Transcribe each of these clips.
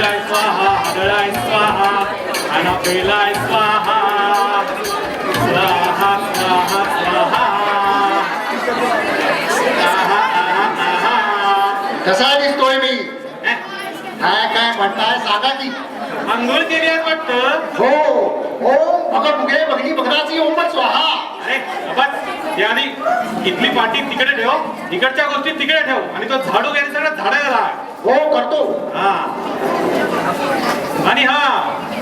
फुलाय स्वाहा आदळाय स्वाहा आणि पेलाय स्वाहा स्वाहा स्वाहा स्वाहा. कसा दिसतोय मी? काय म्हणताय सांगा की. आंघोळ केली आहे वाटतं. हो हो बघा बुगे बघणी बघणाची ओंबट स्वाहा. अरे बस या आधी इथली पाठी तिकडे ठेव, इकडच्या गोष्टी तिकडे ठेव आणि तो झाडू घ्यायला सगळं झाडायला लाग. हो करतो. हा आणि हा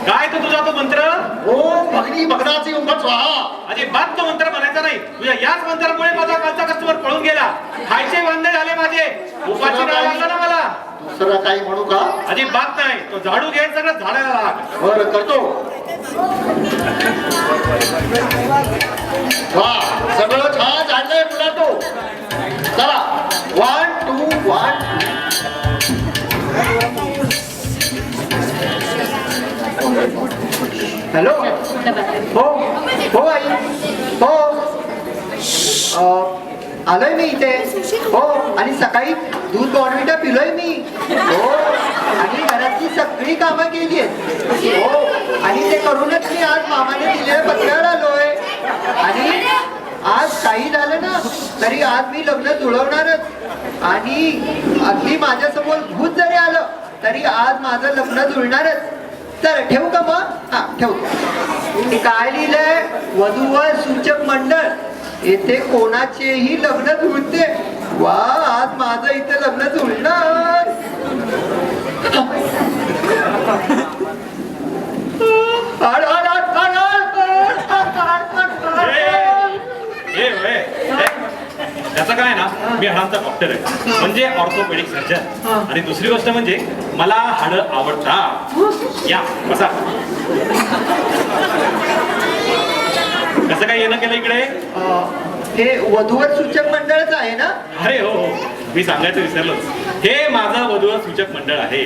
काय तो तुझा तो मंत्र? हो बघणी बघणाची ओंबट स्वाहा. अजिबात तो मंत्र म्हणायचा नाही. तुझ्या याच मंत्रामुळे माझा कालचा कस्टमर पळून गेला. खायचे वांदे झाले माझे. उपाशी राहायला लागला ना मला. दुसरं काही म्हणू का? अजिबात नाही. तो झाडू घ्यायला सगळं झाडायला लाग. बरं करतो. वा सगळं छान झालंय मुला तो. चला 1 2 1 हॅलो. हो हो आई हो आलोय मी इथे. हो आणि सकाळी दूध बॉर्नविटा पिलोय मी. हो आणि घरातली सगळी कामं केली आहेत. हो आणि ते करूनच मी आज मामाने दिलेल्या पत्रावर आलोय. आणि आज काही झालं ना तरी आज मी लग्न जुळवणारच. आणि अगदी माझ्यासमोर भूत जरी आलं तरी आज माझं लग्न जुळणारच. तर ठेवू का मग? हा ठेवतो. काय लिहिलंय? वधूवर सूचक मंडळ येथे कोणाचेही लग्न जुळते. वा आज माझं इथे लग्न जुळणार. त्याचं काय ना मी हाडांचा डॉक्टर आहे म्हणजे ऑर्थोपेडिक सर्जन. आणि दुसरी गोष्ट म्हणजे मला हाडं आवडतात. या बसा. कसं काय येणं केलं इकडे? हे वधूवर सूचक मंडळच आहे ना? अरे हो हो मी सांगायचं विसरलोच. हे माझं वधूवर सूचक मंडळ आहे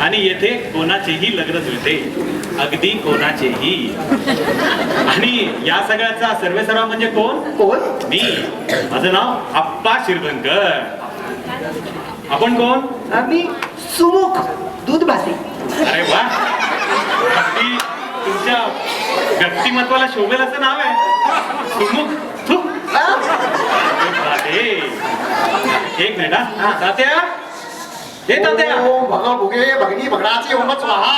आणि येथे कोणाचेही लग्न जुळते. अगदी कोणाचेही. आणि या सगळ्याचा सर्वेसर्वा म्हणजे कोण? कोण? मी. माझं नाव आप्पा शिरभंकर. आपण कोण? आम्ही सुमुख दूध भाजी. अरे वा अगदी तुमच्या व्यक्तिमत्वाला शोभेल असं नाव आहे. सुमुख. एक मिनिट हा तात्या. हे तात्या बघा बुगे बघणी बघणाची ओंबट स्वाहा.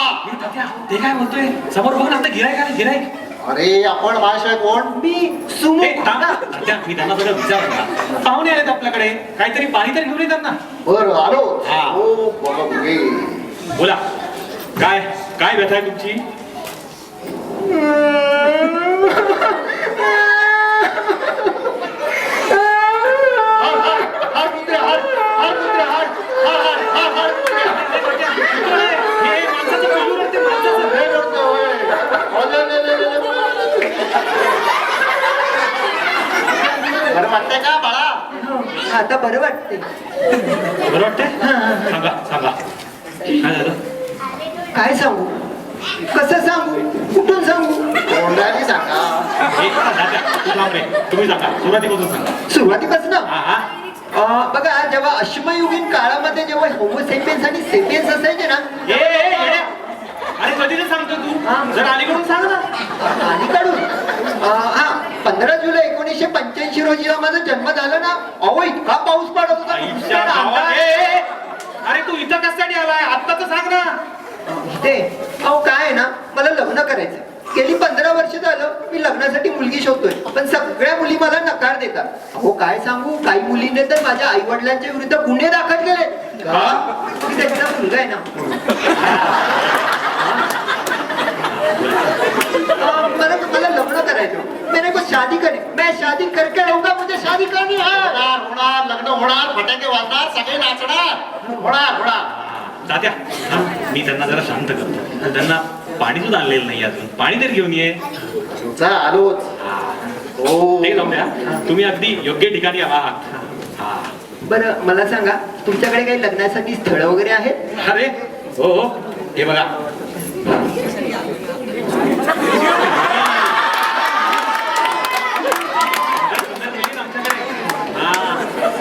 ते काय बोलतोय? समोर बघ ना आता गिरायक आले गिरायक. अरे आपण भाषा कोण? मी सुमुख. तात्या मी त्यांना सगळं विचारलं. पाहुणे आलेत आपल्याकडे काहीतरी पाणी तरी घेऊन येतात ना. बरं आलो. हा. हो बघा बुगे. बोला काय काय व्यथा आहे तुमची? बरं वाटतंय का बाळा? आता बरं वाटते. बरं वाटतंय? सांगा सांगा काय झालं? काय सांगू? कसं सांगू? कुठून सांगू? तोंडाने सांगा. तुम्ही सांगा सुरुवातीपासून सांगा. सुरुवातीपासून हा बघा जेव्हा अश्मयुगीन काळामध्ये जेव्हा होमोसेपियन्स आणि सेपियन्स असायचे ना. अरे कधी सांगतो तू? जर अलीकडून सांग ना. अलीकडून हा 15 जुलै 1985 रोजी माझा जन्म झाला ना. अहो इतका पाऊस पडत होता. अरे तू इथं कशासाठी आलाय? आता तर सांग ना. ते अहो काय ना मला लग्न करायचं. गेली 15 वर्ष झालं मी लग्नासाठी मुलगी शोधतोय. पण सगळ्या मुली मला नकार देतात. अहो काय सांगू काही मुलीने तर माझ्या आई वडिलांच्या विरुद्ध गुन्हे दाखल केले. त्यांचा मुलगा आहे ना. मला लग्न करायचं. मैंने को शादी करी. मैं शादी करके रहूंगा. मुझे शादी करनी है. होणार लग्न होणार फटाके वाजणार सगळे नाचणार. होणार. तात्या मी त्यांना जरा शांत करतो. त्यांना पाणी सुद्धा आणलेलं नाही अजून. पाणी तरी घेऊन ये. आलोच. ते जाऊ द्या. तुम्ही अगदी योग्य ठिकाणी आहात. बरं मला सांगा तुमच्याकडे काही लग्नासाठी स्थळ वगैरे आहेत? अरे हो हो हे बघा.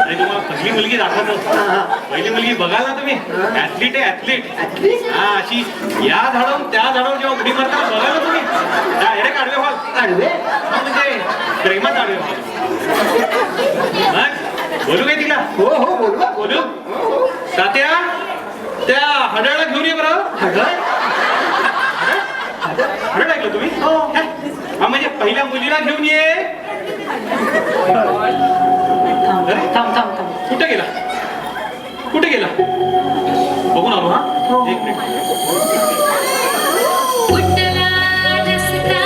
आणि तुम्हाला पहिली मुलगी दाखवतो. पहिली मुलगी बघाल ना तुम्ही, ऍथलीट आहे ऍथलीट. हा, अशी या झाडावरून त्या झाडावर जेव्हा उडी मारताना बघाल ना तुम्ही, डायरेक्ट आडवे व्हाल. आडवे म्हणजे प्रेमात आडवे व्हाल. मग बोलू काय तिला? हो हो बोलवा. बोलू तात्या, त्या हडळला घेऊन ये बरं. हडळ हडळ ऐकलं तुम्ही? हो. हा, म्हणजे पहिल्या मुलीला घेऊन ये. अरे, थांब कुठे गेला? कुठे गेला? बघून आलो. हा, एक मिनिट. कुठला रस्ता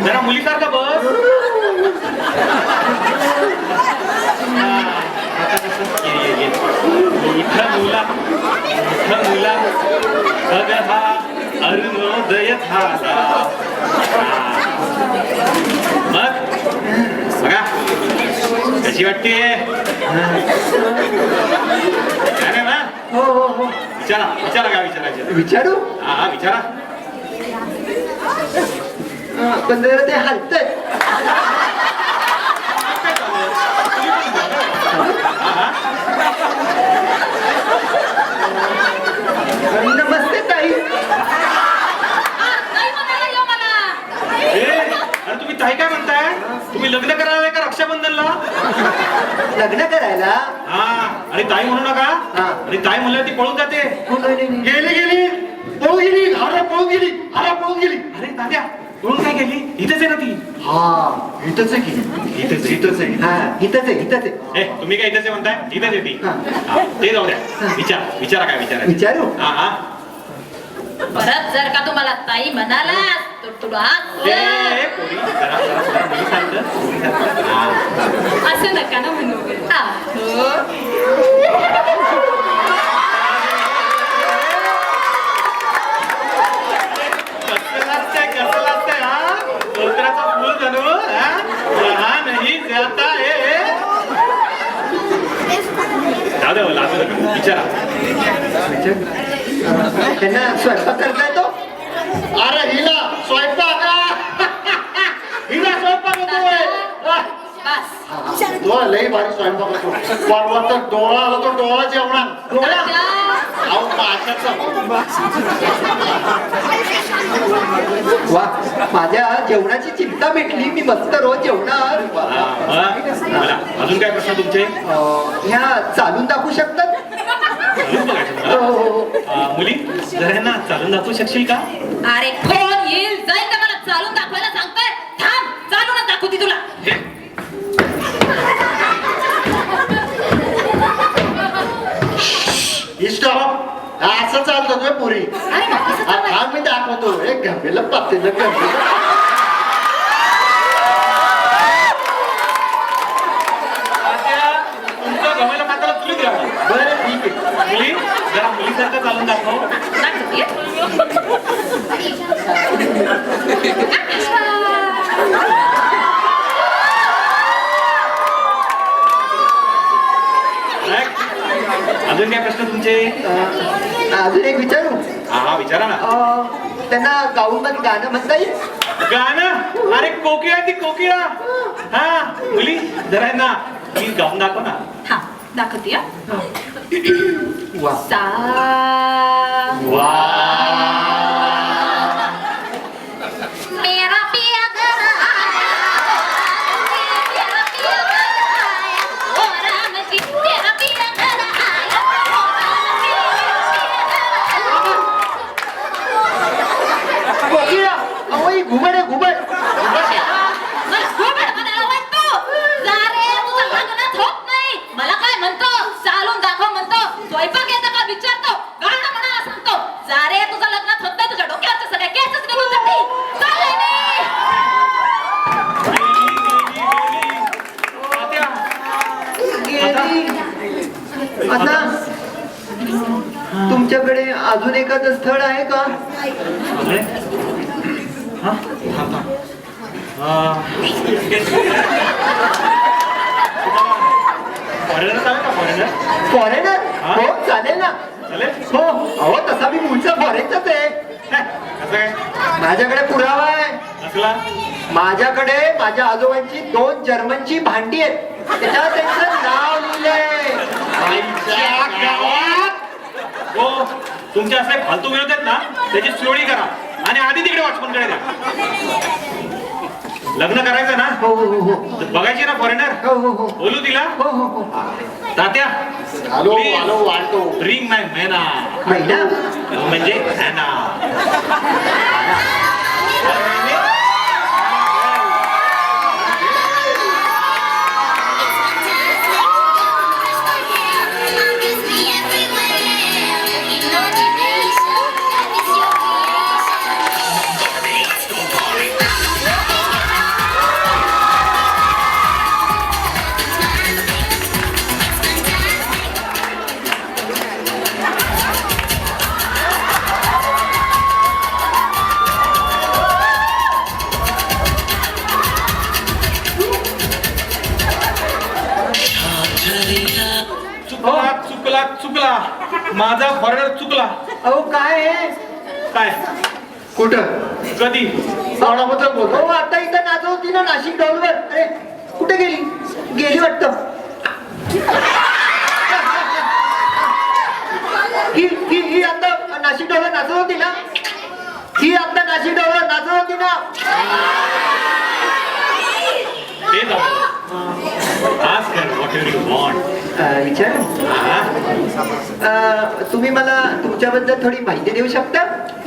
जरा मुलीसारखा बस. मोठा मुला बघ हा अरुणोदय झाला. मग बघा कशी वाटते? काय नाही ना? हो हो हो विचारा विचारा काय विचारायचं? विचारू. हा हा विचारा. पण जरा ते हलतंय. नमस्ते ताई. अरे तुम्ही ताई काय म्हणताय? तुम्ही लग्न करायला का रक्षाबंधनला? लग्न करायला. हा, आणि ताई म्हणू नका. हा. आणि ताई म्हणल्यावर ती पळून जाते. हो, नाही, नाही, नाही. गेली पळून गेली. अरे पळून गेली. अरे तात्या पळून काय गेली? इथेच आहे ना ती. हा इथंच आहे की. इथेच आहे. हा इथंच आहे. ए, तुम्ही काय इथेच आहे म्हणताय? इथेच आहे ती. हा. हा, ते जाऊ द्या. विचारा काय विचारायचं? विचारू. हा हा. परत जर का तुम्हाला ताई म्हणाला तर तुला ए, पोरी, जरा मुलीसारखं. हा. असं नका ना म्हणू. कसं लागतंय हा? धोत्राचं फूल जणू. हा? हा नाही जाता है. जाऊ दे, लागू नका. विचारा. त्यांना स्वयंपाक करता येतो. अरे हिला स्वयंपाक होतोय. बस तो लई भारी स्वयंपाक होतो. परवा तर डोळा आला तो डोळा जेवणा. अहो माशाचा. वा माझ्या जेवणाची चिंता भेटली. मी मस्त रोज जेवणार. बोला, अजून काय प्रश्न तुमचे? ह्या चालून दाखवू शकतात. चालून बघायचं हो, मला. हो, हो. मुली जरा ना चालून दाखवू शकशील का? अरे कोण येईल जाईल का मला चालून दाखवायला सांगतोय? थांब, चालूनच दाखवते तुला. इष्ट असं चालतं तुम्ही पुरी. अरे मग कसं हा चाललंय? मी दाखवतो. एक गंभीरला पातेलं गंभीर. तुमचं गव्हाला माताला तुलीच राहणार. बरं ठीक आहे. मुली जरा मुलीसारखं चालून दाखव. दाखवते. अजून काय प्रश्न तुमचे? अजून एक विचारू. हा विचारा ना. त्यांना गाऊन मध्ये गाणं म्हणता येईल. गाणं? अरे कोकिळा ती कोकिळा. हा मुली जरा आहे ना ती गाऊन दाखव ना. हा दाखवते. वा सा वा मेरा पिया घर आया, मेरा पिया घर आया, ओ राम जी मेरा पिया घर आया, ओ राम जी मेरा पिया घर आया. कोकिळा. अहो ही घुबड आहे घुबड. मला घुबड म्हणायला वाटतो. जा रे, तुझं लग्नच होत नाही. मला काय म्हणतो? चालून दाखव म्हणतो. स्वयंपाक येतं का विचारतो. गाणं म्हणायला सांगतो. जा रे आणि आता तुमच्याकडे अजून एखादं स्थळ आहे का? हा? थांब, थांब. फॉरेनर चालेल का फॉरेनर? फॉरेनर? हा? हो चालेल ना. चालेल? हो अहो तसा मी मूळचा फॉरेनचाच आहे. कसं काय? माझ्याकडे पुरावा आहे. असला? माझ्याकडे माझ्या आजोबांची 2 जर्मनची भांडी आहेत. त्याच्यावर त्यांचं नाव लिहिलंय. आईच्या गावात! हो, तुमचे असे फालतू विरोध आहेत ना, त्याची सुरळी करा आणि आधी तिकडे वॉचमनकडे द्या. लग्न करायचं ना? हो हो हो हो तर बघायची ना फॉरेनर? हो हो हो बोलू तिला? हो हो हो तात्या हॅलो हॅलो वाटतो ड्रिंक माय मेना. महिना म्हणजे हॅना. चुकला चुकला चुकला माझा फॉरेनर चुकला. अहो काय आहे? काय? कुठं? कधी? कोणाबद्दल बोलतो? हो आता इथं नाचत होती ना नाशिक डॉलवर. अरे कुठे गेली? गेली वाटतं. ही आता नाशिक डॉलर नाचत होती ना? ही आता नाशिक डॉलर नाचत होती ना? ते जाऊ. Ask her what you want. विचार तुम्ही मला तुमच्याबद्दल थोडी माहिती देऊ शकता?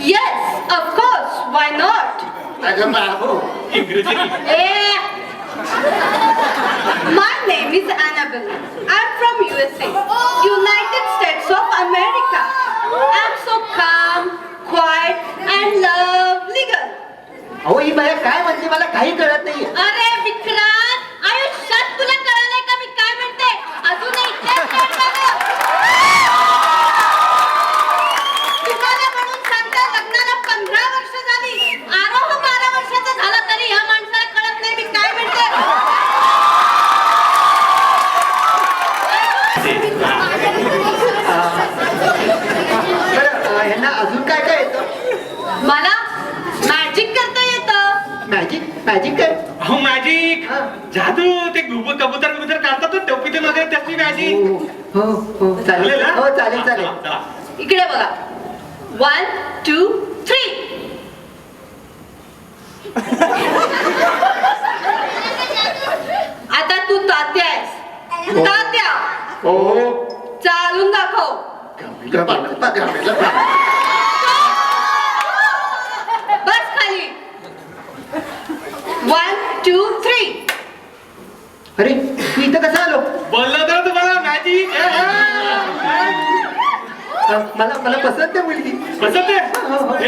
Yes, of course. Why not? इंग्रजी. My name is Annabelle. I'm from USA, United States of America. I'm so calm, quiet, and lovely girl. अहो ही बाया काय म्हणते मला काही कळत नाही. अरे विक्रांत, आयुष्यात तुला कळालंय का मी काय म्हणते? अजूनही इथेच खेळ बघ. तुम्हाला म्हणून सांगते, लग्नाला 15 वर्ष झाली. आरोह 12 वर्षाचा झाला तरी ह्या माणसाला कळत नाही मी काय म्हणते. बरं ह्यांना अजून काय काय येतं? मला मॅजिक करता येतं. मॅजिक? मॅजिक काय? अहो मॅजिक, हा. जादू. ते कबूतर बिबूतर काढतात तो टोपीतून वगैरे त्याची मॅजिक. हो हो चालेल. ना? हो चालेल हा, चालेल. चला, चला. इकडे बघा. 1, 2, 3. आता तू तात्या आहेस. तात्या हो चालून दाखव. बस खाली. 1, 2, 3. अरे तू इथं कसं आलो? बोललो तर तुम्हाला मॅजिक. मला मला पसंत आहे मुलगी. पसंत आहे?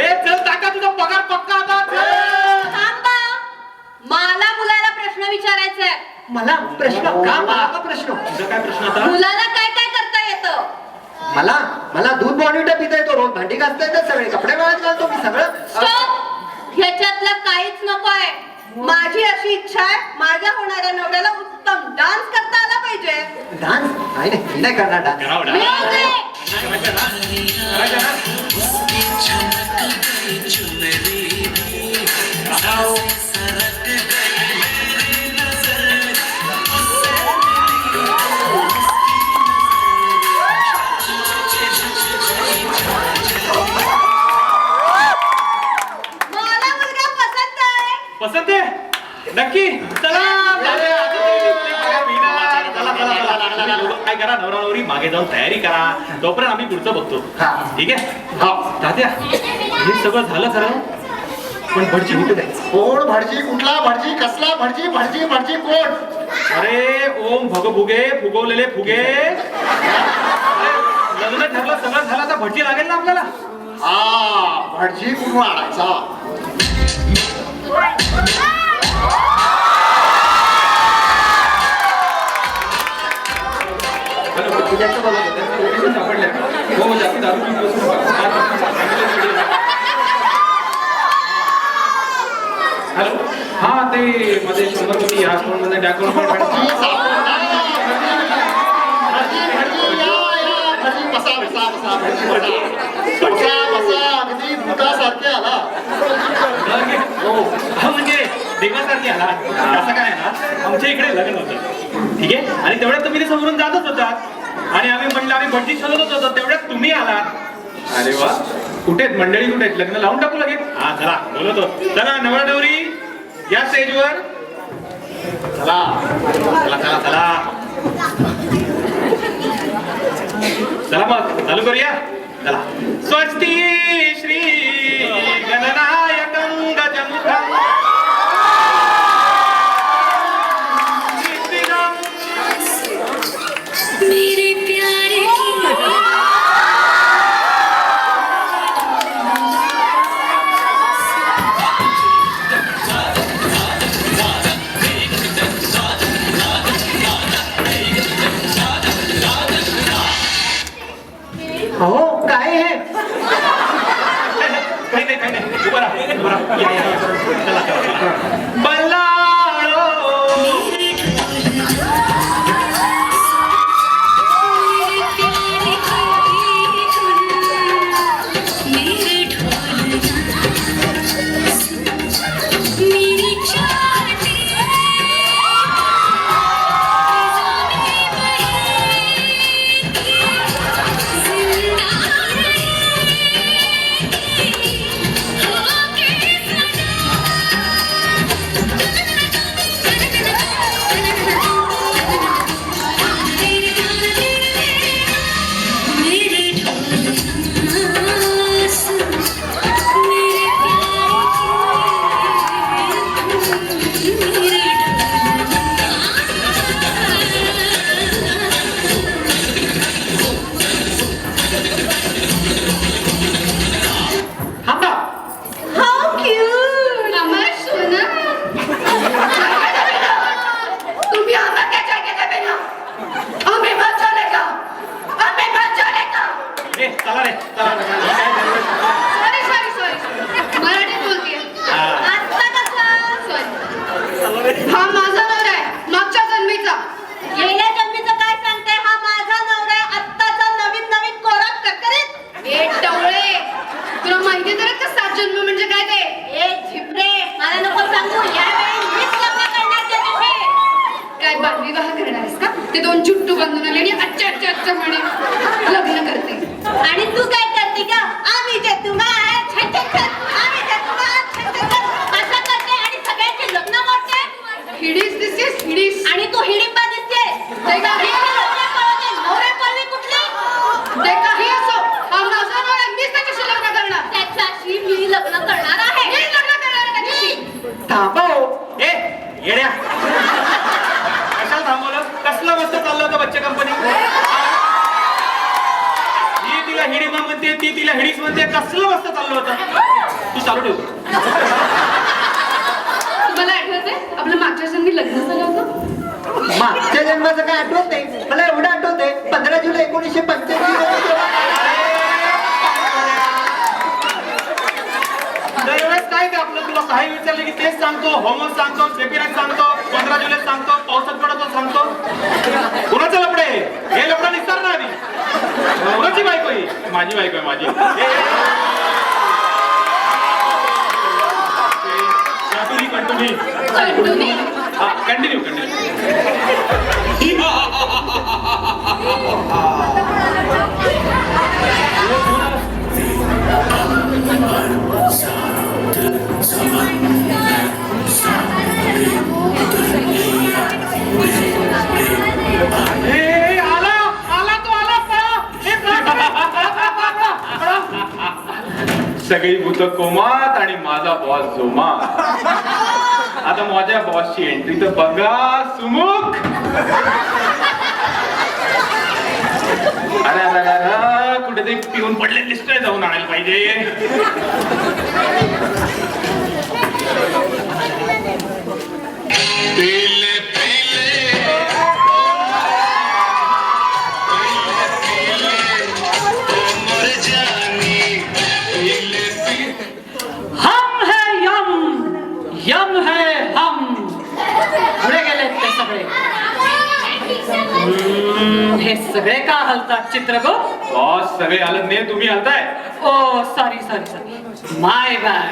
ए, चल टाका तुझा पगार पक्का आता. चल. थांबा. मला मुलाला प्रश्न विचारायचा आहे. मला प्रश्न का? मला का प्रश्न? तुझा काय प्रश्न होता? मुलाला काय काय करता येतं? मला मला दूध बॉर्नविटा पिता येतो, रोज भांडी घासता येतात, सगळे कपडे वाळत घालतो मी सगळं. स्टॉप. ह्याच्यातलं काहीच नको आहे. माझी अशी इच्छा आहे, माझ्या होणाऱ्या नवऱ्याला उत्तम डान्स करता आला पाहिजे. डान्स? नाही नाही मी नाही करणार डान्स. करावं ना. Music. करायचं ना? करायचं ना? मला मुलगा पसंत आहे. पसंत आहे? नक्की. चला. काय करा, नवरा नवरी मागे जाऊन तयारी करा. तोपर्यंत आम्ही पुढचं बघतो. हा. ठीक आहे? हा. तात्या, हे सगळं झालं खरं, पण भटजी कुठे आहे? कोण भटजी? कुठला भटजी? कसला भटजी? भटजी भटजी कोण? अरे ओम भगभुगे, फुगवलेले फुगे. अरे, लग्न ठरलं, सगळं झालं, आता भटजी लागेल ना आपल्याला. हा भटजी कुठून आणायचा? तू जास्त बोलत होता. लोकेशन सापडलंय का? हो जास्त दारू पिऊन बसू नका. हॅलो हा ते माझे 100 कोटी या अकाउंट मध्ये अकाउंट अगदी भूतासारखे आला. हो म्हणजे देवासारखी आला असं काय ना आमच्या इकडे लग्न होतं ठीक आहे आणि तेवढ्यात तुम्ही ते समोरून जातच होतात आणि आम्ही म्हणलं आम्ही भट्टी शोधत होतो तेवढ्यात तुम्ही आलात. अरे वा कुठे आहेत मंडळी कुठे आहेत लग्न लावून टाकू लगेच. हा चला बोलतो चला नवरा नवरी या स्टेजवर चला चला चला चला चला मग चालू करूया चला. स्वस्ती श्री गणनायकं गजमुखं मेरे प्यारे अहो काय हे काही नाही उभं राहा या, या. चला चला बल्लाळो चला रे मराठीत बोलतेय. हा. हा माझा नवरा आहे मागच्या जन्मीचा. गेल्या जन्मीचं काय सांगते हा माझा नवरा आहे, आत्ताचा नवीन नवीन कोरा ककरीत. ए टवळे तुला माहिती तर आहे का 7 जन्म म्हणजे काय ते? ए झिपरे मला नको सांगू यावेळी मीच लग्न करणार त्याच्याशी. काय बालविवाह करणार आहेस का? ते 2 चुट्टू बांधून आले आणि अच्छा अच्छा अच्छा म्हणे लग्न करते. आणि तू काय करते का? आम्ही जे तुम्हाला छट छट आम्ही जे तुम्हाला छट छट असं करते आणि सगळ्यांचे लग्न मोडते. हिडीस दिसतेस हिडीस. आणि तू हिडिंबा दिसते. ते काही नवरे पळवी कुठली? ते काही असो हा माझा नवरा आहे, मीच त्याच्याशी लग्न करणार. त्याच्याशी मी लग्न करणार आहे. मी लग्न करणार आहे त्याच्याशी. थांबा हो. ए येड्या कशाला थांबवलं कसलं मस्त चाललं होतं बच्चे कंपनी. ही तिला हिडीमा म्हणते ती तिला हिडीस म्हणते कसलं मस्त चाललं होतं. तू चालू ठेव. तुम्हाला आठवतंय आपलं मागच्या जन्मी लग्न झालं होतं? मागच्या जन्माचं काय आठवत नाही मला एवढं आठवतंय 15 जुलै 1985 दरवेळेस काय का आपलं तुला काही विचारलं की तेच सांगतो होमवर्क सांगतो सेपिरात सांगतो 15 जुलै सांगतो पावसात पडतो सांगतो. कुणाचं लपडे हे लपडं निसणार ना आधी. कुणाची बायको ही माझी बायको आहे माझी. कंटिन्यू हा कंटिन्यू सगळी भूत कोमात आणि माझा बॉस जोमात. आता माझ्या बॉसची एंट्री तर बघा सुमुख. अरे अरे अरे कुठेतरी पिऊन पडले दिसतोय जाऊन आणायला पाहिजे. हे सगळे का हलतात चित्रगुप्त? बॉस सगळे हलत नाही, तुम्ही हलताय. ओ सॉरी सॉरी सॉरी माय बॅड.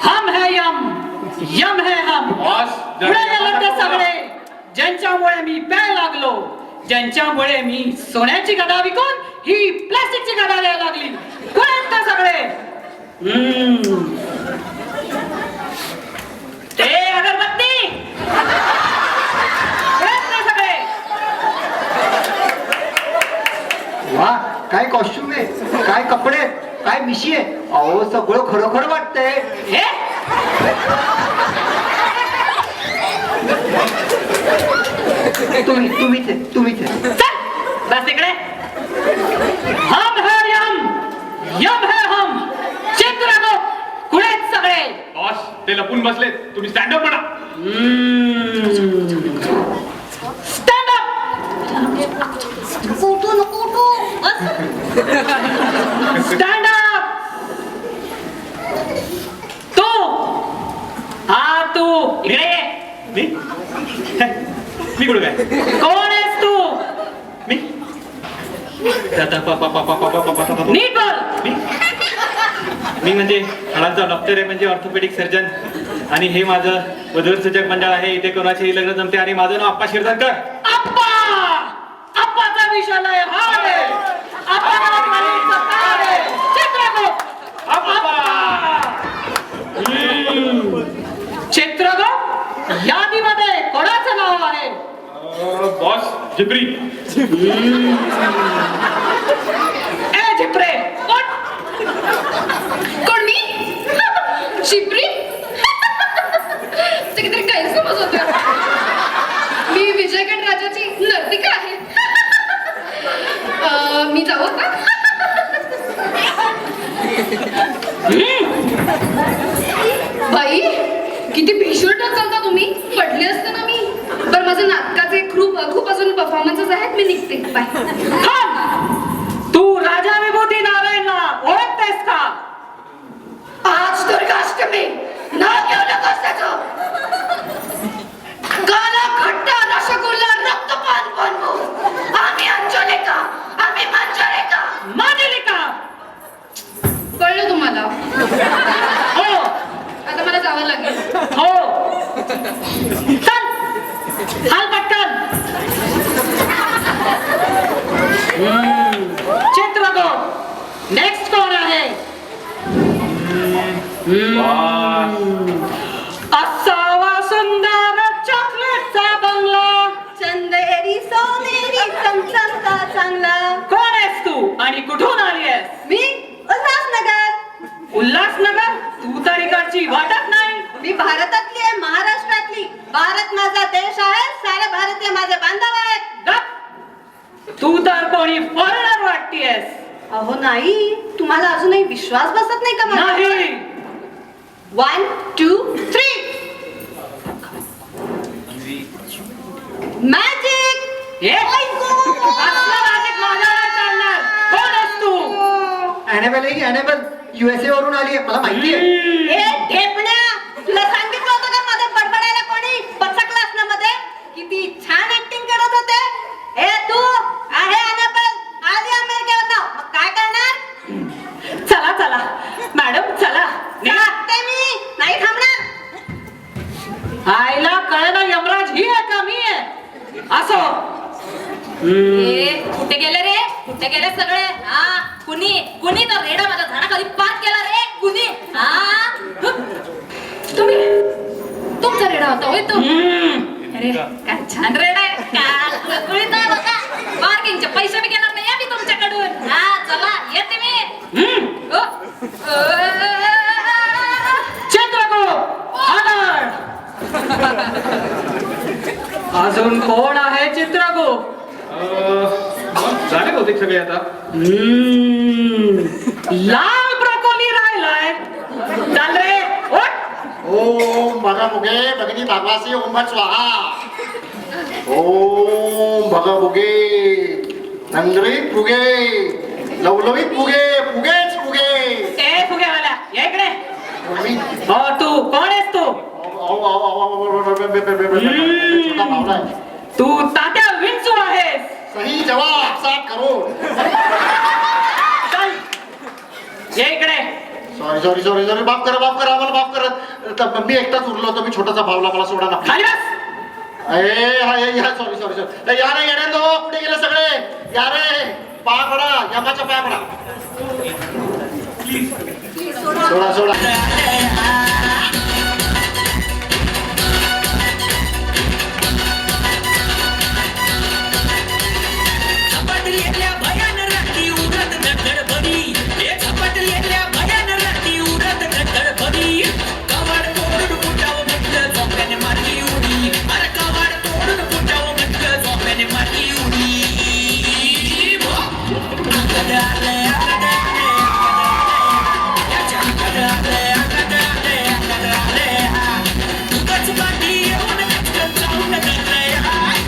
हम है यम है हम. बॉस पुढे गेले ते सगळे ज्यांच्यामुळे मी प्यायला लागलो, ज्यांच्यामुळे मी सोन्याची गदा विकून ही प्लास्टिकची गदा द्यायला लागली. पुढे आहेत का सगळे? ते अगरबत्ती पुढे आहेत का सगळे? वा काय कॉस्ट्युम आहे, काय कपडे आहेत, काय मिशी आहे. अहो सगळं खरोखर वाटतंय. हे तुम्हीच आहे. चल बस इकडे. हम है यम है हम. चित्रगुप्त कुठे आहेत सगळे? बॉस ते लपून बसलेत, तुम्ही स्टँडअप म्हणा. Stand up. उठू नको उठू बस. Stand up. तू तू इकडे ये. मी कुठं काय? कोण आहेस तू? मी नीट बोल. मी म्हणजे हाडांचा डॉक्टर आहे, म्हणजे ऑर्थोपेडिक सर्जन. आणि हे माझं वधूवर सूचक मंडळ आहे. इथे कोणाचेही लग्न जमते. आणि माझं नाव आप्पा शिरदरकर. आप्पा. आप्पाचा विषय हा आहे. आप्पाला खाली सत्ता आहे. चित्रगुप्त. आप्पा. चित्रगुप्त यादीमध्ये कोणाचं नाव आहे? बॉस जिप्री. ए झिपरे उठ. कोण मी? शिप्री? ते किती गैरसमज होते. मी विजयगड राजाची नर्तिका आहे. मी जाऊ का? बाई किती भीषण चालता तुम्ही. पडले असते ना मी. बरं माझे नाटकाचे खूप अजून परफॉर्मन्सेस आहेत. मी निघते. बाय. तू राजा विभूती नारायणला ओळखतेस का? आज दुर्गाष्टमी नाव घेऊ नकोस त्याचं. काला खट्टा रसगुल्ला रक्तपान बनवू. आम्ही अंजलिका. आम्ही मंजलिका. मांडलिका. कळलं तुम्हाला? हो आता मला जावं लागेल. हो. चल हाल पटकन. चित्रगुप्त नेक्स्ट कोण आहे? असावा सुंदर चॉकलेटचा बंगला. चंदेरी सोनेरी चमचमता चांगला. कोण आहेस तू आणि कुठून आली आहेस? मी उल्हासनगर. उल्हासनगर? तू तर इकडची वाटत नाही. मी भारतातली आहे, महाराष्ट्रातली. भारत माझा देश आहे. सारे भारतीय माझे बांधव आहेत. गप. तू तर कोणी फॉरेनर वाटतेस. अहो नाही, तुम्हाला अजूनही विश्वास बसत नाही का माझ्यावर? नाही. 1 2 3 मॅजिक. हे? असलं magic माझ्यावर नाही चालणार. कोण आहेस तू? ॲनेबल USA वरून आली आहे, मला माहिती आहे. ए ढेपण्या, तुला सांगितलं होतं का मध्ये बडबडायला कोणी? पचकलास ना मध्ये? किती छान ऍक्टिंग करत होते. ए तू आहे अनेबल. आली अमेरिकेवर. मग काय करणार? चला चला मॅडम चला. सांगते मी, नाही थांबणार. आईला कळलं यमराज ही आहे का मी आहे? असो. ए, कुठे गेले रे? कुठे गेले सगळे? हा कुणी तर रेडा माझ्या झाडाखाली पात केला रे. कुणी? हा तुमचा रेडा होता होय तो? अरे काय छान रेडा आहे. काय कुळीत आहे बघा. पार्किंगचे पैसे बी घेणार नाही आम्ही तुमच्याकडून. हा चला येते मी. हो. चित्रगुप्त आनंद. अजून कोण आहे चित्रगुप्त? झाले बहुतेक सगळे आता. लाल ब्रोकोली राहिलाय. चाल रे उठ. ओम भगमुगे भगिनी भागवासी ओम स्वाहा. ओम भगमुगे नंगरीत फुगे लवलवीत फुगे फुगेच फुगे. ए फुगेवाला या इकडे. मी हो तू कोण आहेस तू? छोटा पावला आहे. तू तात्या सही जवाब 60 करोड. चल ये इकडे. सॉरी सॉरी सॉरी सॉरी माफ करा आम्हाला माफ करा. मी एकटाच उरलो होतो. मी छोटासा भावला मला सोडा ना. खाली बस. Sorry sorry sorry. या रे येणे लो कुठे गेले सगळे. या रे पाया पडा यमाच्या पाया पडा. सोडा सोडा. झपाटलेल्या भयान रात्री उडत धडधडबडी. हे झपाटलेल्या भयान रात्री उडत धडधडबडी. कवाड तोडून फुटावं म्हटलं झोप्याने मारली उडी. अरे कवाड तोडून फुटावं म्हटलं झोप्याने मारली उडी. आगड आलंय, आगड आलंय, आगड आलंय. याच्या आगड आलंय, आगड आलंय, आगड आलंय. उगाच पाठी येऊन कचकन जाऊन धरलंय.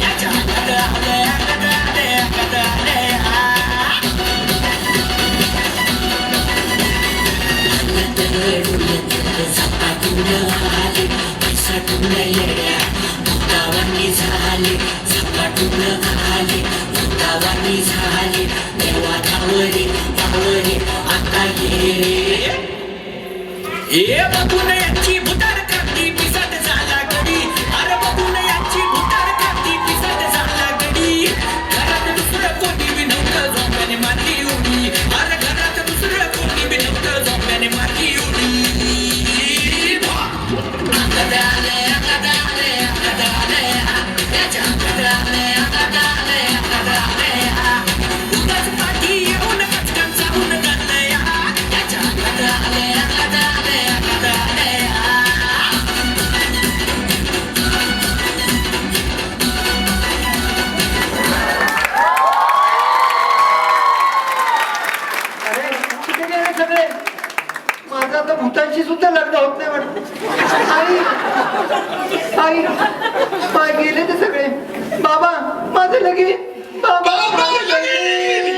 याच्या आगड आलंय, आगड आलंय, आगड आलंय. झपाटून आले पिसाटून येड्या भूतावानी झाले. झपाटून आले भूतावानी झाले. देवा धावरे धावरे आता ये रे. हे बघून यांची भूतार क्रांती पिसाट झाला गडी. अरे बघून यांची भूतार क्रांती पिसाट झाला गडी. घरात दुसरं कोणी बी नव्हतं झोप्याने मारली उडी. अरे घरात दुसरं कोणी बी नव्हतं झोप्याने मारली उडी. आगड आलंय, आगड आलंय, आगड आलंय. त्याच्या आगड आलंय, आगड आलंय, आगड आलंय. उगाच पाठी येऊन कचकन जाऊन धरलंय. त्याच्या आगड आलंय, आगड आलंय, आगड आलंय. अरे कुठे गेले सगळे. माझं आता भूतांशी सुद्धा लग्न होत नाही वाटत. आई आई आई गेले ते सगळे. बाबा माझं लगीन. बाबा माझं लगीन.